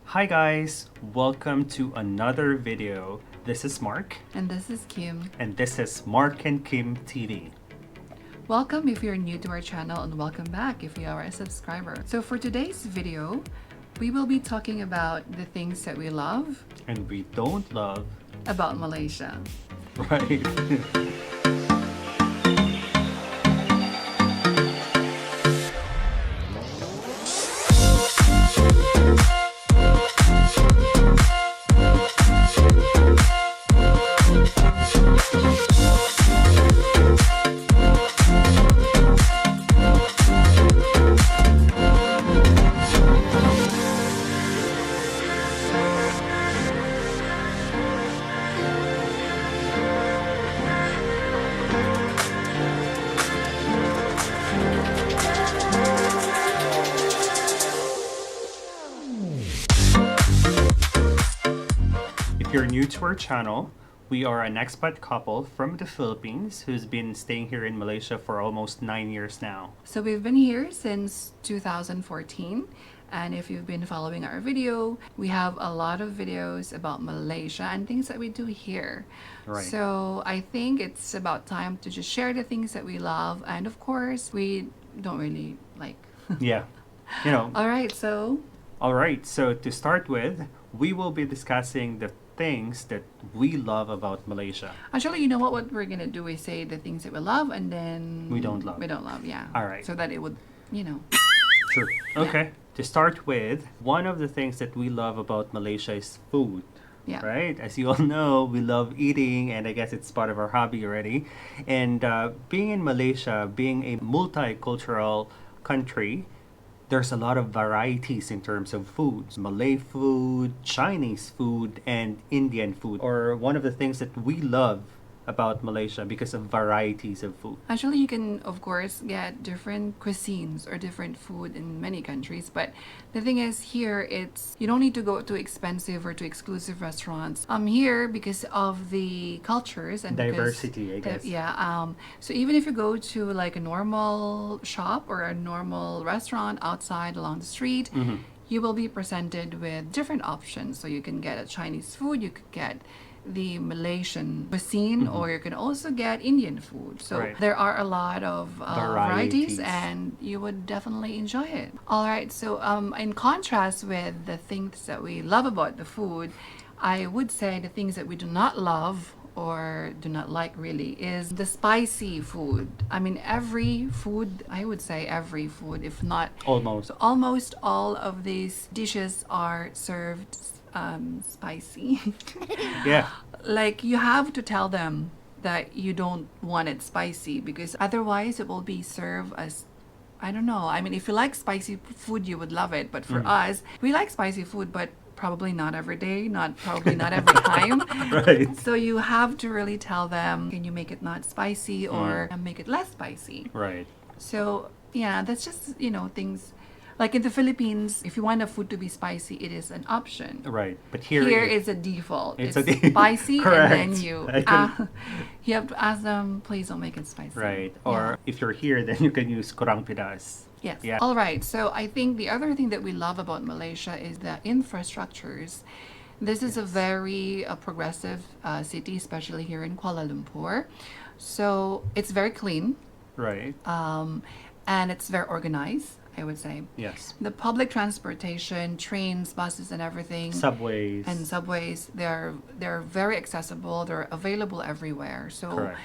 Hi guys, welcome to another video. This is Mark, And this is Kim. and this is Mark and Kim TV. Welcome if you're new to our channel, and welcome back if you are a subscriber. So for today's video, we will be talking about the things that we love And we don't love, about Malaysia. right? If you're new to our channel, we are an expat couple from the Philippines who's been staying here in Malaysia for almost 9 years now. So we've been here since 2014. And if you've been following our video, we have a lot of videos about Malaysia and things that we do here. Right. So I think it's about time to just share the things that we love. And of course, we don't really like. Yeah, you know. All right, so Alright, so to start with, we will be discussing the things that we love about Malaysia. actually, you know what we're gonna do is say the things that we love, and then We don't love. We don't love, yeah. All right. So that it would, you know. True. Okay. To start with, one of the things that we love about Malaysia is food. Yeah. Right? As you all know, we love eating, and I guess it's part of our hobby already. And being in Malaysia, being a multicultural country, there's a lot of varieties in terms of foods. Malay food, Chinese food, and Indian food. Or one of the things that we love about Malaysia because of varieties of food. Actually, you can, of course, get different cuisines or different food in many countries. But the thing is, here, it's you don't need to go to expensive or to exclusive restaurants. Here, because of the cultures and because Diversity, I guess. So even if you go to like a normal shop or a normal restaurant outside along the street, you will be presented with different options. So you can get a Chinese food, you could get the Malaysian cuisine, or you can also get Indian food. So Right. there are a lot of varieties, Varieties. and you would definitely enjoy it. All right, so in contrast with the things that we love about the food, I would say the things that we do not love or do not like really is the spicy food. I mean, every food, I would say every food, if not Almost. almost all of these dishes are served spicy. Yeah. Like, you have to tell them that you don't want it spicy, because otherwise it will be served as, I don't know. I mean, if you like spicy food, you would love it. But for us, we like spicy food, but probably not every day, probably not every time. Right. So you have to really tell them, can you make it not spicy or make it less spicy? Right. So yeah, that's just, things. Like in the Philippines, if you want a food to be spicy, it is an option. Right. But here, Here is a default. It's It's a spicy, Correct. and then you I can- you have to ask them, please don't make it spicy. right. Or if you're here, then you can use kurang pidas. Yes. Yeah. All right. So I think the other thing that we love about Malaysia is the infrastructures. This is a very progressive city, especially here in Kuala Lumpur. So it's very clean, Right. and it's very organized, I would say. Yes. The public transportation, trains, buses, and everything, Subways. and subways, they're very accessible. They're available everywhere. So Correct.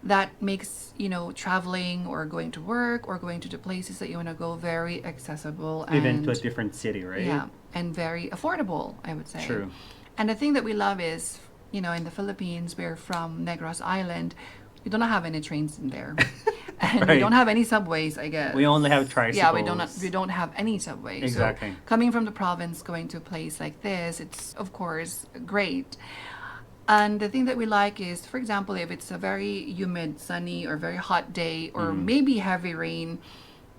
that makes traveling or going to work or going to the places that you want to go very accessible, Even and to a different city, right? yeah, and very affordable, I would say. True. And the thing that we love is, in the Philippines, we're from Negros Island. We don't have any trains in there, and we Right. don't have any subways, I guess. We only have tricycles. Yeah, we don't have any subways. Exactly. So coming from the province, going to a place like this, it's of course great. And the thing that we like is, for example, if it's a very humid, sunny, or very hot day, or maybe heavy rain,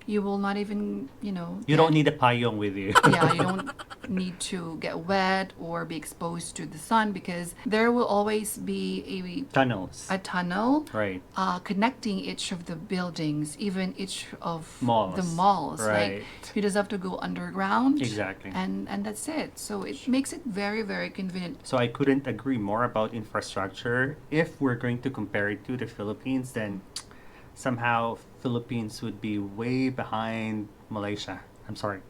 you will not even, You don't need a payong with you. yeah, you don't need to get wet or be exposed to the sun, because there will always be Tunnels. a tunnel Right. connecting each of the buildings, even each of Malls. the malls. Right. Like you just have to go underground. Exactly. And that's it. So it makes it very, very convenient. So I couldn't agree more about infrastructure. If we're going to compare it to the Philippines, then somehow Philippines would be way behind Malaysia. I'm sorry.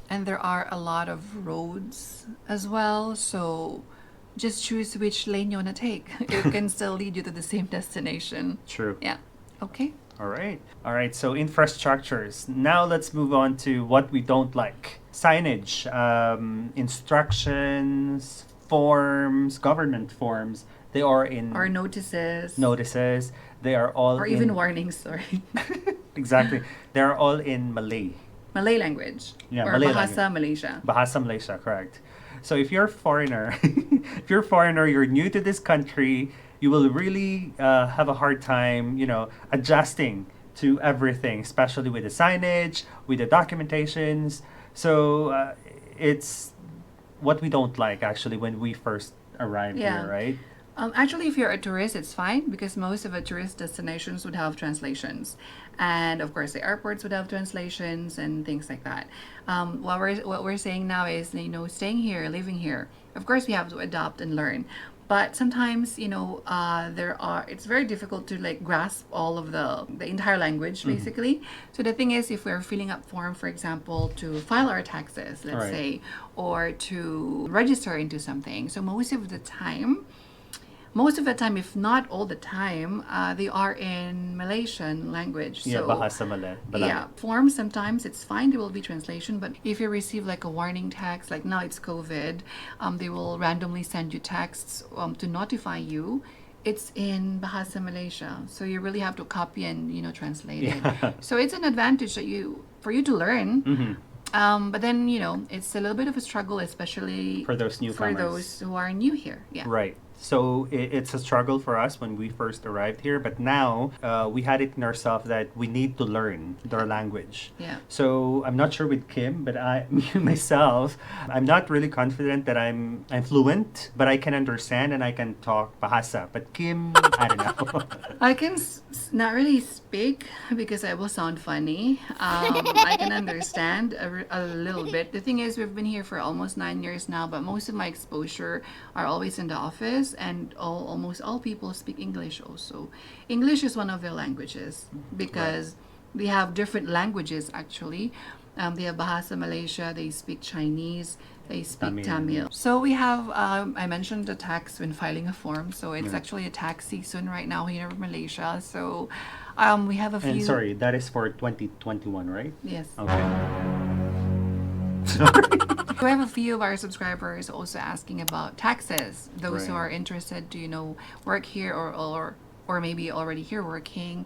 And there are a lot of roads as well. So just choose which lane you want to take. It can still lead you to the same destination. True. Yeah. Okay. All right. All right. So infrastructures. Now let's move on to what we don't like. Signage, instructions, forms, government forms. They are in Or notices. notices. They are all Or in, even warnings, sorry. exactly. They are all in Malay. Malay language. Yeah, or Malay Bahasa Malaysia. Bahasa Malaysia, correct. So if you're a foreigner, you're new to this country, you will really have a hard time, adjusting to everything, especially with the signage, with the documentations. So it's what we don't like actually when we first arrive Yeah. here, right? Actually, if you're a tourist, it's fine because most of the tourist destinations would have translations, and of course, the airports would have translations and things like that. What we're saying now is, staying here, living here. Of course, we have to adapt and learn, but sometimes, it's very difficult to like grasp all of the entire language basically. So the thing is, if we're filling up form, for example, to file our taxes, let's Right. say, or to register into something, so most of the time, if not all the time, they are in Malaysian language. Yeah, So, Bahasa Malay. yeah, forms sometimes it's fine. There will be translation, but if you receive like a warning text, like now it's COVID, they will randomly send you texts to notify you. It's in Bahasa Malaysia, so you really have to copy and translate it. So it's an advantage for you to learn. But then it's a little bit of a struggle, especially For those for newcomers. those who are new here. Yeah. Right. So it's a struggle for us when we first arrived here, but now we had it in ourselves that we need to learn their language. Yeah. So I'm not sure with Kim, but myself, I'm not really confident that I'm fluent, but I can understand and I can talk Bahasa. But Kim, I don't know. I can not really speak because I will sound funny. I can understand a little bit. The thing is, we've been here for almost 9 years now, but most of my exposure are always in the office, and almost all people speak English also. English is one of their languages because they have different languages actually. They have Bahasa Malaysia, they speak Chinese, they speak Tamil. So we have, I mentioned the tax when filing a form. So it's actually a tax season right now here in Malaysia. So we have a few. And sorry, that is for 2021, right? Yes. Okay. We have a few of our subscribers also asking about taxes. Those who Right. are interested to, work here or maybe already here working.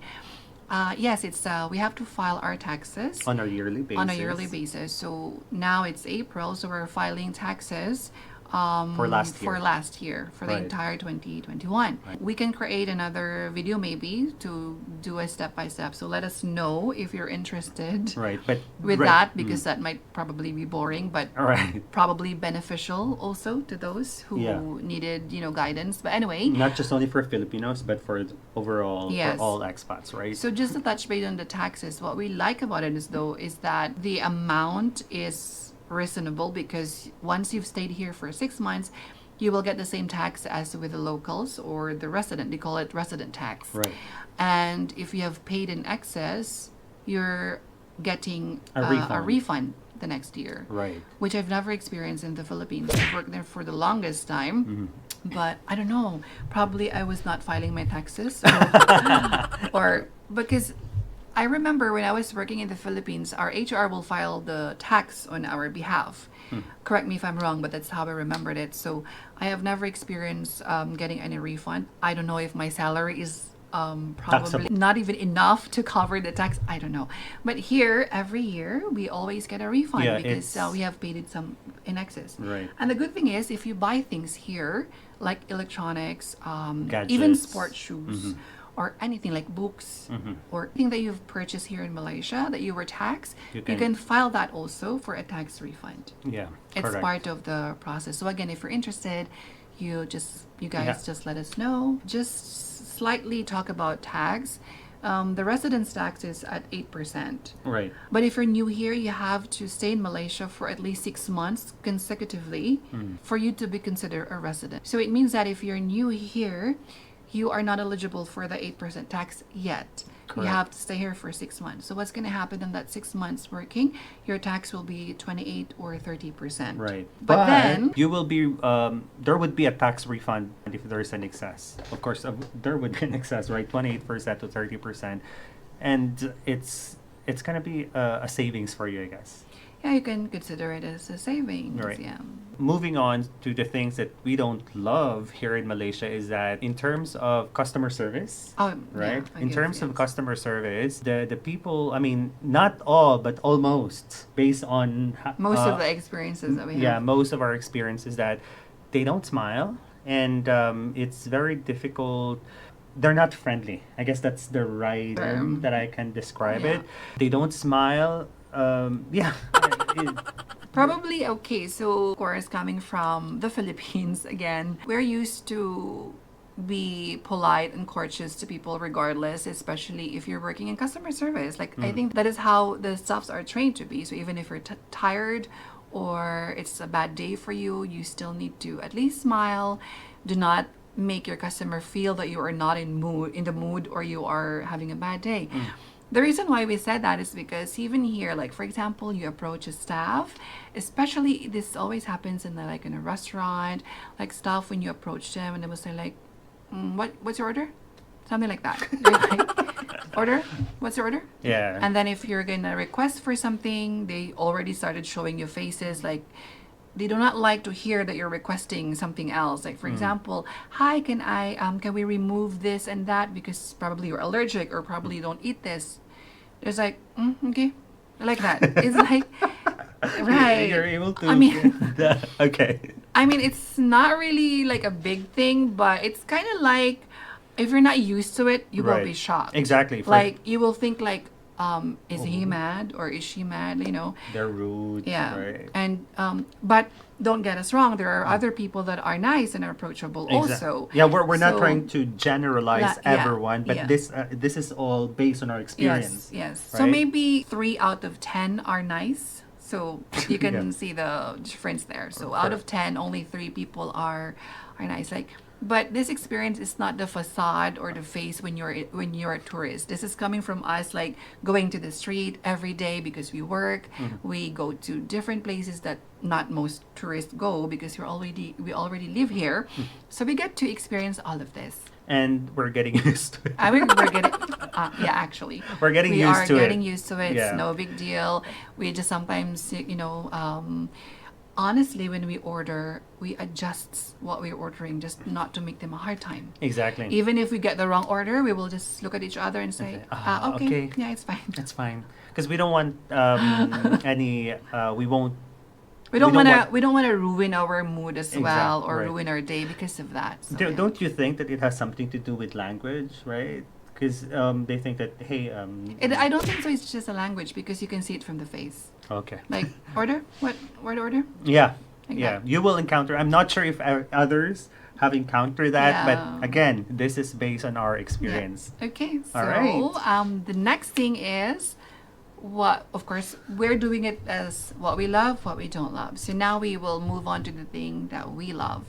Yes, it's we have to file our taxes On a yearly basis. on a yearly basis. So now it's April, so we're filing taxes For last year. For the Right. entire 2021. Right. We can create another video maybe to do a step by step. So let us know if you're interested Right, but with right. that, because that might probably be boring, but All right. probably beneficial also to those who Yeah. needed guidance. But anyway, Not just only for Filipinos, but for overall Yes. for all expats, right? so just to touch base on the taxes, what we like about it is that the amount is reasonable, because once you've stayed here for 6 months, you will get the same tax as with the locals or the resident. They call it resident tax. Right. And if you have paid in excess, you're getting A refund. refund the next year. Right. Which I've never experienced in the Philippines. I've worked there for the longest time. But I don't know. Probably I was not filing my taxes. Or because I remember when I was working in the Philippines, our HR will file the tax on our behalf. Correct me if I'm wrong, but that's how I remembered it. So I have never experienced getting any refund. I don't know if my salary is probably Taxable. not even enough to cover the tax. I don't know. But here, every year, we always get a refund Yeah, because it's- we have paid it some in excess. Right. And the good thing is, if you buy things here, like electronics, even Gadgets. sports shoes, or anything like books or anything that you've purchased here in Malaysia that you were taxed, you can file that also for a tax refund. Yeah, It's correct. part of the process. So again, if you're interested, you guys just let us know. Just slightly talk about tax. The residence tax is at 8%. Right. But if you're new here, you have to stay in Malaysia for at least 6 months consecutively for you to be considered a resident. So it means that if you're new here, you are not eligible for the 8% tax yet. Correct. You have to stay here for 6 months. So what's going to happen in that 6 months working? Your tax will be 28 or 30%. Right. But then you will be there would be a tax refund if there's an excess. Of course, there would be an excess, right? 28% to 30%, and it's gonna be a savings for you, I guess. yeah, you can consider it as a savings. Right. Yeah. Moving on to the things that we don't love here in Malaysia is that in terms of customer service, Oh, right? yeah, I In guess, terms of yes. customer service, the people, I mean, not all, but almost, based on Most of the experiences that we have. yeah, most of our experiences that they don't smile, and it's very difficult. They're not friendly. I guess that's the right term that I can describe Yeah. it. They don't smile. Yeah. It- Probably okay. So, of course, coming from the Philippines, again, we're used to be polite and courteous to people regardless, especially if you're working in customer service. Like, I think that is how the staffs are trained to be. So, even if you're tired or it's a bad day for you, you still need to at least smile. Do not make your customer feel that you are not in the mood or you are having a bad day. The reason why we said that is because even here, like for example, you approach a staff, especially this always happens in in a restaurant, like staff when you approach them and they will say like, what's your order? Something like that. They're like, order? What's your order? yeah. And then if you're gonna request for something, they already started showing you faces like they do not like to hear that you're requesting something else. Like for example, hi, can we remove this and that because probably you're allergic or probably you don't eat this. There's like, okay, I like that. It's like, right. You're able to. I mean, okay. I mean, it's not really like a big thing, but it's kind of like if you're not used to it, you will Right. be shocked. Exactly. Like you will think like, is he mad or is she mad? You know. They're rude. Yeah. Right. And but don't get us wrong, there are other people that are nice and approachable also. Yeah, we're not So- trying to generalize Yeah, everyone, but yeah. this is all based on our experience. Yes, yes. So right? maybe 3 out of 10 are nice. So you can Yeah. see the difference there. So out of 10, only 3 people are nice. Like, but this experience is not the facade or the face when you're a tourist. This is coming from us, like going to the street every day because we work. We go to different places that not most tourists go because we already live here. So we get to experience all of this. And we're getting used to it. I mean, we're getting, yeah, actually. We're getting we used are to it. getting used to it. Yeah. It's no big deal. We just sometimes, honestly, when we order, we adjust what we're ordering just not to make them a hard time. Exactly. Even if we get the wrong order, we will just look at each other and say, okay, okay. yeah, it's fine. That's fine. Because we don't want any. We won't. We don't don't want to ruin our mood as well or right. ruin our day because of that. So, yeah. Don't you think that it has something to do with language, right? Because they think that hey. I don't think so. It's just a language because you can see it from the face. Okay. Like order, what order? Yeah. Like Yeah. that. You will encounter. I'm not sure if others have encountered that, Yeah. but again, this is based on our experience. Okay, so All right. the next thing is what, of course, we're doing it as what we love, what we don't love. So now we will move on to the thing that we love.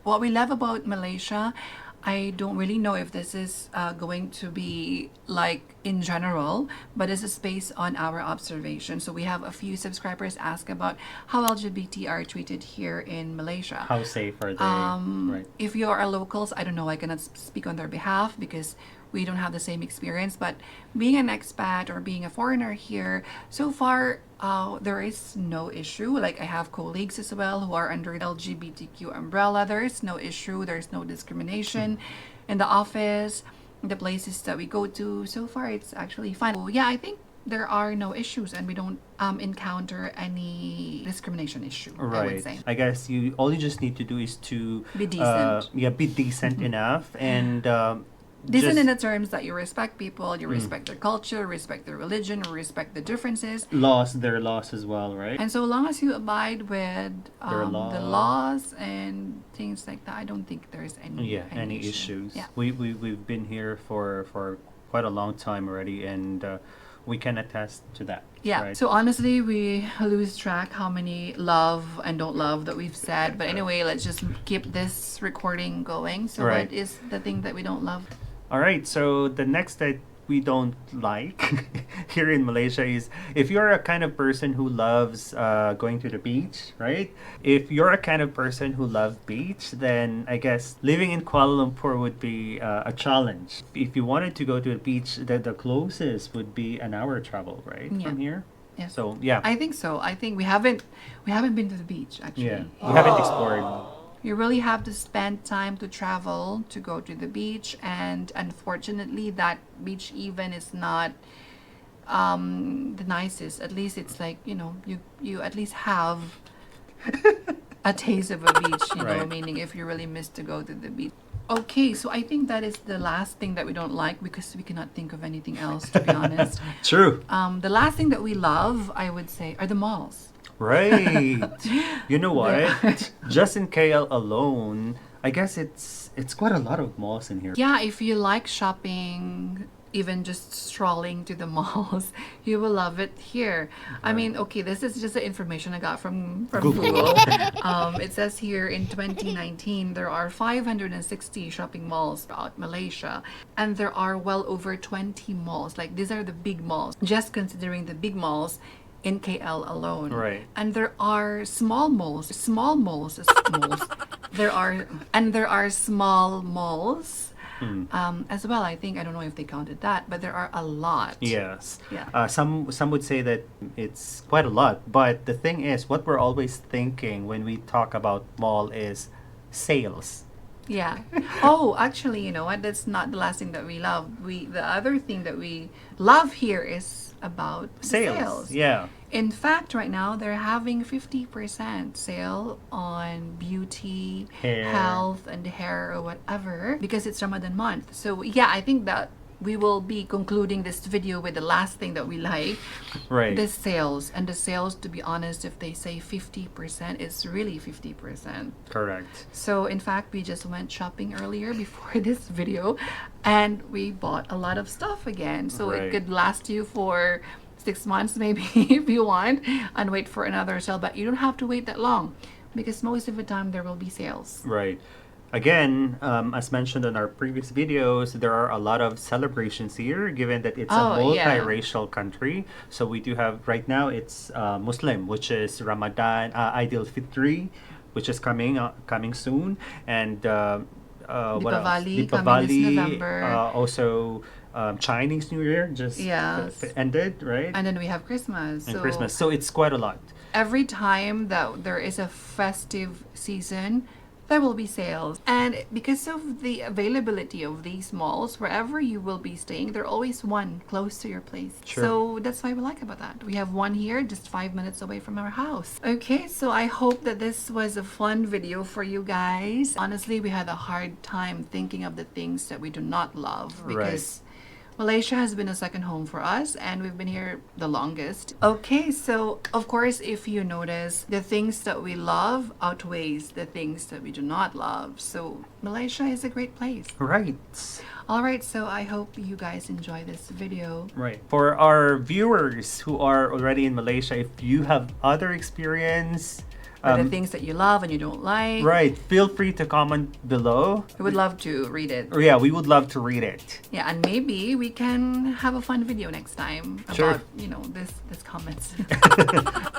What we love about Malaysia, I don't really know if this is going to be like in general, but this is based on our observation. So we have a few subscribers ask about how LGBT are treated here in Malaysia. How safe are they? Right. If you are locals, I don't know, I cannot speak on their behalf because we don't have the same experience. But being an expat or being a foreigner here, so far there is no issue. Like I have colleagues as well who are under LGBTQ umbrella. There is no issue. There's no discrimination in the office, the places that we go to. So far, it's actually fine. So, yeah, I think there are no issues and we don't encounter any discrimination issue, I would Right. say. I guess all you just need to do is to Be decent. be decent enough, and Decent Just in the terms that you respect people, you respect their culture, respect their religion, or respect the differences. their laws as well, right? And so long as you abide with Their the laws and things like that, I don't think there's any issue. issues. Yeah. We've been here for quite a long time already, and we can attest to that. Yeah. Right? So honestly, we lose track how many love and don't love that we've said. But anyway, let's just keep this recording going. So Right. what is the thing that we don't love? All right. So the next that we don't like here in Malaysia is if you're a kind of person who loves going to the beach, right? If you're a kind of person who loves beach, then I guess living in Kuala Lumpur would be a challenge. If you wanted to go to the beach, the closest would be an hour travel, right, Yeah. from here. Yeah. So yeah, I think so. I think we haven't been to the beach actually. yeah, we haven't explored. You really have to spend time to travel to go to the beach, and unfortunately that beach even is not the nicest. At least it's like, you at least have a taste of a beach, Right. meaning if you really miss to go to the beach. Okay, so I think that is the last thing that we don't like because we cannot think of anything else, to be honest. True. The last thing that we love, I would say, are the malls. Right. You know what? Just in KL alone, I guess it's quite a lot of malls in here. Yeah, if you like shopping, even just strolling to the malls, you will love it here. I mean, okay, this is just the information I got from Google. It says here in 2019, there are 560 shopping malls throughout Malaysia, and there are well over 20 malls. Like, these are the big malls. Just considering the big malls in KL alone. Right. And there are small malls. There are small malls as well. I think, I don't know if they counted that, but there are a lot. Yes. Yeah. Some would say that it's quite a lot, but the thing is, what we're always thinking when we talk about mall is sales. Yeah. Oh, actually, you know what? That's not the last thing that we love. The other thing that we love here is about the sales. Yeah. In fact, right now they're having 50% sale on beauty, Hair. health, and hair or whatever because it's Ramadan month. So yeah, I think that we will be concluding this video with the last thing that we like, Right. the sales. And the sales, to be honest, if they say 50%, it's really 50%. Correct. So in fact, we just went shopping earlier before this video and we bought a lot of stuff again. So Right. it could last you for 6 months maybe if you want, and wait for another sale. But you don't have to wait that long because most of the time there will be sales. Right. Again, as mentioned in our previous videos, there are a lot of celebrations here, given that it's a Oh, yeah. multiracial country. So we do have, right now, it's Muslim, which is Ramadan, Eid Fitri, which is coming soon, and what else? Deepavali coming this November. Also, Chinese New Year just Yes. ended, right? And then we have Christmas. And So Christmas. So it's quite a lot. every time that there is a festive season, there will be sales. And because of the availability of these malls, wherever you will be staying, there's always one close to your place. Sure. So that's why we like about that. We have one here just 5 minutes away from our house. Okay, so I hope that this was a fun video for you guys. Honestly, we had a hard time thinking of the things that we do not love because Malaysia has been a second home for us and we've been here the longest. Okay, so of course, if you notice, the things that we love outweighs the things that we do not love. So Malaysia is a great place. Right. All right, so I hope you guys enjoy this video. Right. For our viewers who are already in Malaysia, if you have other experience, Or the things that you love and you don't like. right, feel free to comment below. We would love to read it. Or yeah, we would love to read it. Yeah, and maybe we can have a fun video next time Sure. about, this comments.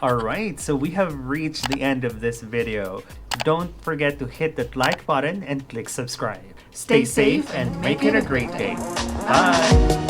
All right, so we have reached the end of this video. Don't forget to hit that like button and click subscribe. Stay safe and make it a great day. Bye.